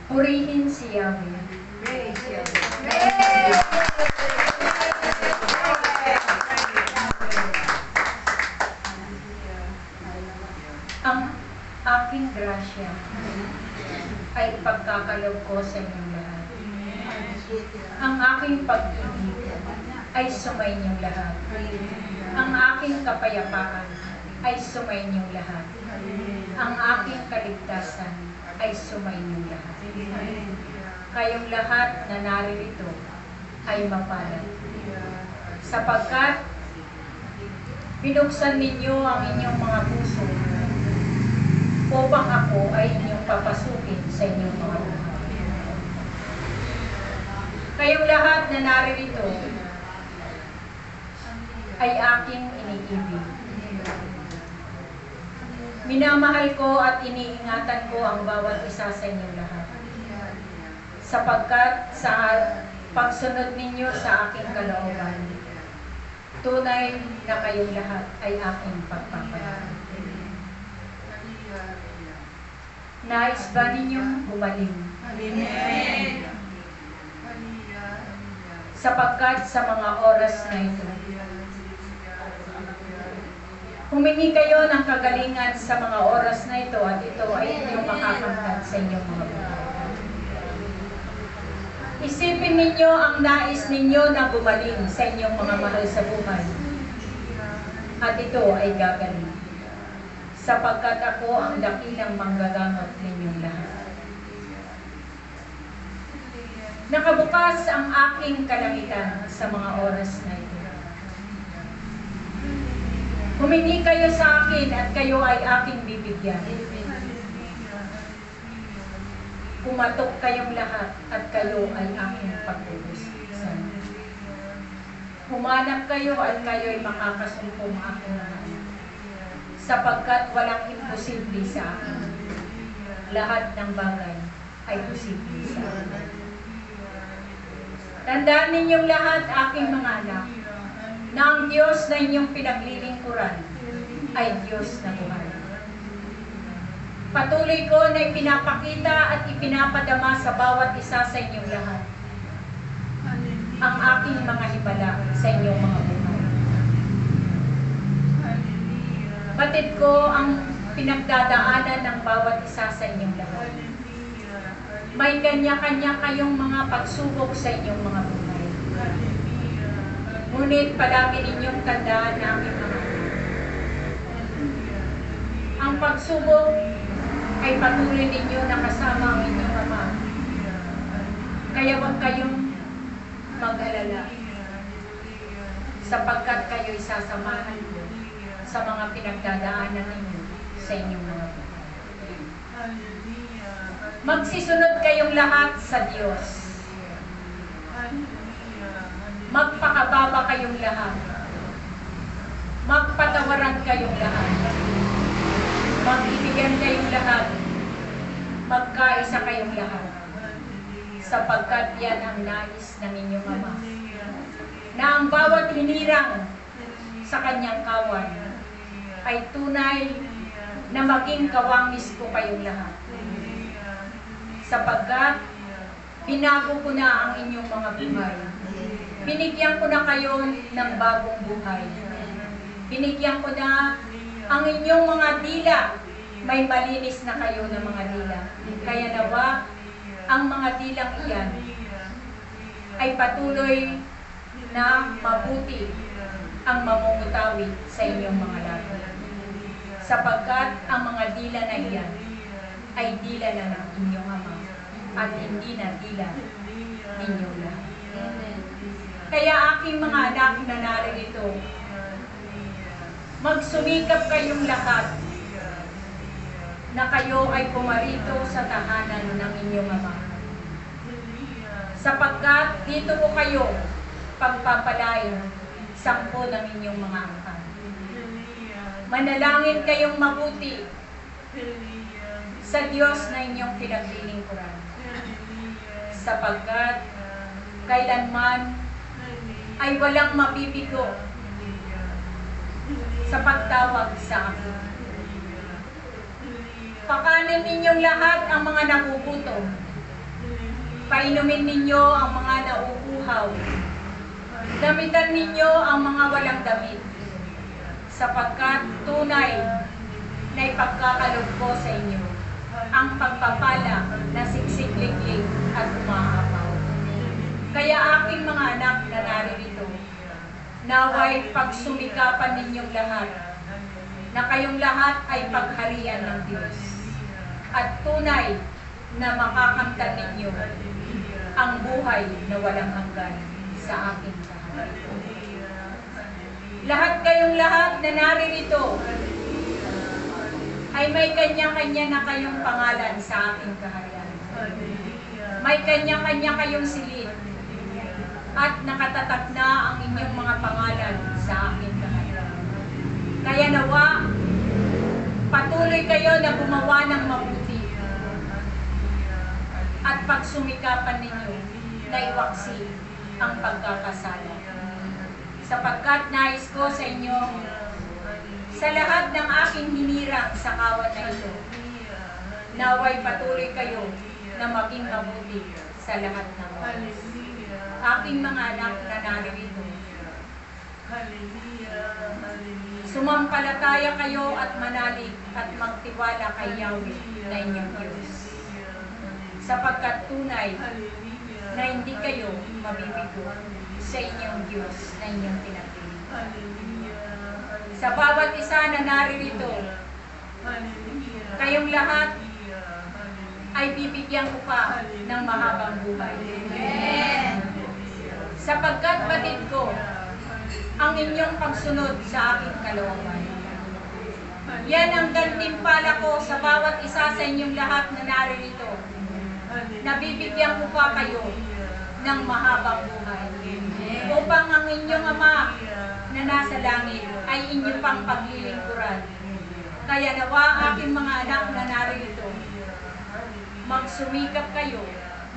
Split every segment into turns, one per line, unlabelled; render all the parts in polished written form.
Purihin si Yahweh. Ang aking grasya ay ipagkakaloob ko sa inyong lahat. Ang aking pag-ibig ay sumayinyong lahat. Ang aking kapayapaan ay sumayinyong lahat. Ang aking kaligtasan ay sumayinyong lahat. Kayong lahat na naririto ay mapalad, sapagkat binuksan ninyo ang inyong mga puso upang ako ay inyong papasukin sa inyong mga buhay. Kayong lahat na naririto ay aking iniibig. Minamahal ko at iniingatan ko ang bawat isa sa inyong lahat, sapagkat sa pagsunod ninyo sa aking kalooban, tunay na kayong lahat ay aking pagpapalaan. Nais ba ninyong gumaling?
Amen.
Sapagkat sa mga oras na ito, humingi kayo ng kagalingan sa mga oras na ito at ito ay inyong makakamtan sa inyong mga buhay. Isipin ninyo ang nais ninyo na gumaling sa inyong mga mahal sa buhay. At ito ay gagaling, sapagkat ako ang dakilang manggagamot ninyong lahat. Nakabukas ang aking kalangitan sa mga oras na ito. Humingi kayo sa akin at kayo ay aking bibigyan. Kumatok kayong lahat at kayo ay aking pagbubusan. Humanap kayo at kayo ay makakasumpong aking lahat. Sapagkat walang imposible sa akin. Lahat ng bagay ay posible sa akin. Tandaan ninyong lahat, aking mga anak, na ang Diyos na inyong pinaglilingkuran ay Diyos na buhay. Patuloy ko na ipinapakita at ipinapadama sa bawat isa sa inyong lahat ang aking mga hibala sa inyong mga buhay. Batid ko ang pinagdadaanan ng bawat isa sa inyong lahat. May kanya-kanya kayong mga pagsubok sa inyong mga buhay. Ngunit palagi ninyong tandaan na aming mga ang pagsubok ay patuloy ninyo na kasama ang inyong Ama. Kaya huwag kayong mag-alala, sapagkat kayo'y sasamahan ko sa mga pinagdadaanan ninyo sa inyong mga buhay. Magsisunod kayong lahat sa Diyos. Magpakababa kayong lahat. Magpatawaran kayong lahat. Magibigyan kayong lahat. Magkaisa kayong lahat. Sapagkat yan ang nais ng inyong Ama. Na ang bawat hinirang sa kanyang kawan ay tunay na maging kawangis ko kayong lahat. Sapagkat binago ko na ang inyong mga buhay. Binigyan ko na kayo ng bagong buhay. Binigyan ko na ang inyong mga dila. May malinis na kayo ng mga dila. Kaya nawa, ang mga dilang iyan ay patuloy na mabuti ang mamumutawi sa inyong mga labi. Sapagkat ang mga dila na iyan ay dila na ng inyong Ama at hindi na dila ninyo lahat. Kaya aking mga anak na narito, magsumikap kayong lahat na kayo ay pumarito sa tahanan ng inyong Ama. Sapagkat dito po kayo pagpapalain 10 ng inyong mga angkan. Manalangin kayong mabuti sa Diyos na inyong pinaglilingkuran. Sapagkat kailanman ay walang mabibigo sa pagtawag sa akin. Pakanin ninyong lahat ang mga nagugutom. Painumin ninyo ang mga nauuhaw. Damitan ninyo ang mga walang damit. Sapagkat tunay na ipagkakaloob ko sa inyo ang pagpapala na siksik-liklik at umahapaw. Kaya aking mga anak na naririto, naway pagsumikapan ninyong lahat, na kayong lahat ay pagharian ng Diyos. At tunay na makakamtan ninyo ang buhay na walang hanggan sa aking kaharian. Lahat kayong lahat na naririto ay may kanya-kanya na kayong pangalan sa aking kaharian. May kanya-kanya kayong silid at nakatatak na ang inyong mga pangalan sa aking kaharian. Kaya nawa, patuloy kayo na gumawa ng mabuti at pagsumikapan ninyo na iwaksi ang pagkakasala. Sapagkat nais ko sa inyo, sa lahat ng aking hinirang sa kawan na ito, naway patuloy kayo na maging mabuti sa lahat ng oras. Aking mga anak na naririto, sumampalataya kayo at manalig at magtiwala kay Yahweh na inyong Diyos. Sapagkat tunay na hindi kayo mabibigo sa inyong Diyos na inyong pinagpili. Sa bawat isa na naririto, kayong lahat ay bibigyan ko pa ng mahabang buhay. Amen. Sapagkat batid ko ang inyong pagsunod sa aking kalooban. Yan ang gantimpala ko sa bawat isa sa inyong lahat na naririto. Nabibigyan ko pa kayo ng mahabang buhay. Upang ang inyong Ama na nasa langit ay inyong pang paglilingkuran. Kaya nawa aking mga anak na naririto, magsumikap kayo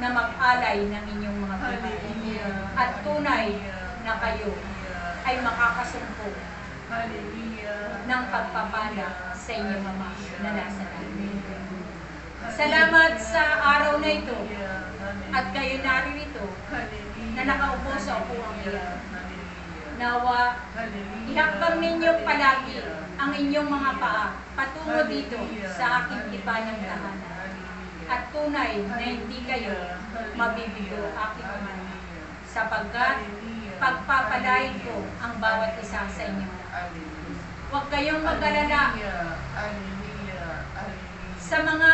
na mag-alay ng inyong mga buhay. At tunay na kayo ay makakasumpong ng pagpapala sa inyong Ama na nasa langit. Salamat sa araw na ito at kayo naririto na nakaupo sa upuang iyan. Nawa, ihakbang ninyo palagi ang inyong mga paa patungo dito sa aking tipanang tahanan. At tunay na hindi kayo mabibigo aking Ama, sapagkat pagpapalain ko ang bawat isa sa inyo. Huwag kayong mag-alala sa mga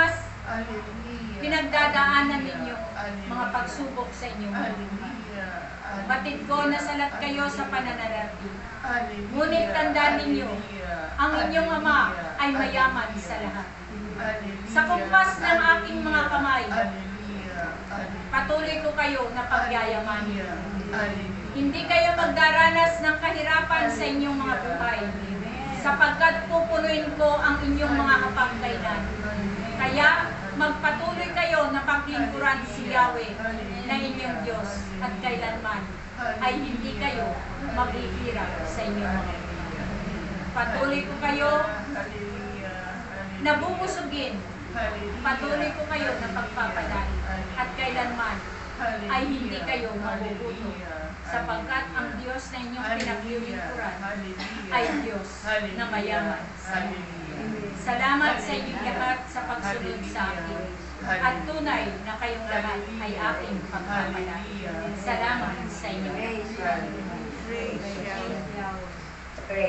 pinagdadaanan ninyo, mga pagsubok sa inyong buhay. Batid ko na salat kayo sa pananarati. Ngunit tandaan ninyo, ang inyong Ama ay mayaman sa lahat. Sa kumpas ng aking mga kamay, patuloy ko kayo na pagyayamanin. Hindi kayo magdaranas ng kahirapan sa inyong mga buhay, sapagkat pupunuin ko ang inyong mga kapangkailan. Kaya magpatuloy kayo na paglingkuran si Yahweh na inyong Diyos at kailanman ay hindi kayo maghihirap sa inyong mga buhay. Patuloy ko kayo na bubusugin. Patuloy ko kayo na pagpapalain at kailanman ay hindi kayo magugutom, sapagkat ang Diyos na inyong pinaglilingkuran ay Diyos na mayaman sa inyo. Salamat sa inyong lahat sa pagsunod sa akin. At tunay na kayong lahat ay aking pagpapalain. Salamat sa inyo.